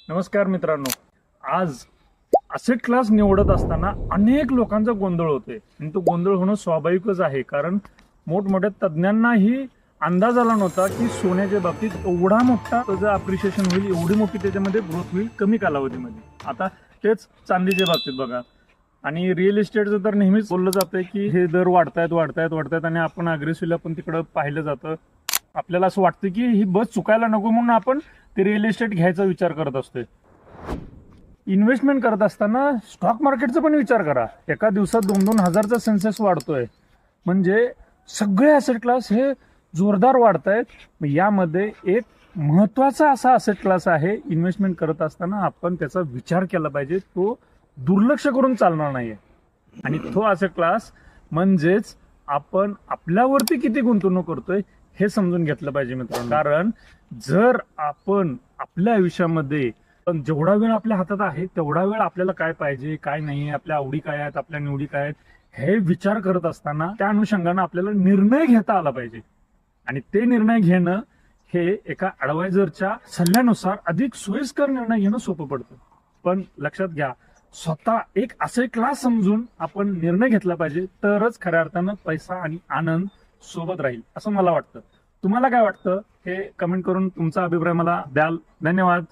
नमस्कार मित्रांनो. आज असेट क्लास निवडत असताना अनेक लोकांचा गोंधळ होतोय आणि तो गोंधळ होणं स्वाभाविकच आहे. कारण मोठमोठ्या तज्ज्ञांनाही अंदाज आला नव्हता की सोन्याच्या बाबतीत एवढा मोठा त्याचं अप्रिशिएशन होईल, एवढी मोठी त्याच्यामध्ये ग्रोथ होईल कमी कालावधीमध्ये. आता तेच चांदीच्या बाबतीत बघा. आणि रिअल इस्टेटचं तर नेहमीच बोललं जातंय की हे दर वाढतायत आणि आपण अग्रेसिव्हली आपण तिकडं पाहिलं जातं. आपल्याला असं वाटतं की ही बस चुकायला नको म्हणून आपण ते रिअल इस्टेट घ्यायचा विचार करत असतोय. इन्व्हेस्टमेंट करत असताना स्टॉक मार्केटचा पण विचार करा. एका दिवसात 2-2 हजारचा सेन्सेस वाढतोय, म्हणजे सगळे असेट क्लास हे जोरदार वाढत आहेत. यामध्ये एक महत्वाचा असा असेट क्लास आहे, इन्व्हेस्टमेंट करत असताना आपण त्याचा विचार केला पाहिजे. तो दुर्लक्ष करून चालणार नाहीये. आणि तो असेट क्लास म्हणजेच आपण आपल्यावरती किती गुंतवणूक करतोय हे समजून घेतलं पाहिजे मित्रांनो. कारण जर आपण आपल्या आयुष्यामध्ये जेवढा वेळ आपल्या हातात आहे तेवढा वेळ आपल्याला काय पाहिजे काय नाही, आपल्या आवडी काय आहेत, आपल्या निवडी काय आहेत हे विचार करत असताना त्या अनुषंगानं आपल्याला निर्णय घेता आला पाहिजे. आणि ते निर्णय घेणं हे एका ऍडवायझरच्या सल्ल्यानुसार अधिक सोयीस्कर निर्णय घेणं सोपं पडतं. पण लक्षात घ्या, स्वतः एक असे क्लास समजून आपण निर्णय घेतला पाहिजे, तरच खऱ्या अर्थानं पैसा आणि आनंद सोबत राहील असं मला वाटतं. तुम्हाला काय वाटतं हे कमेंट करून तुमचा अभिप्राय मला द्याल. धन्यवाद.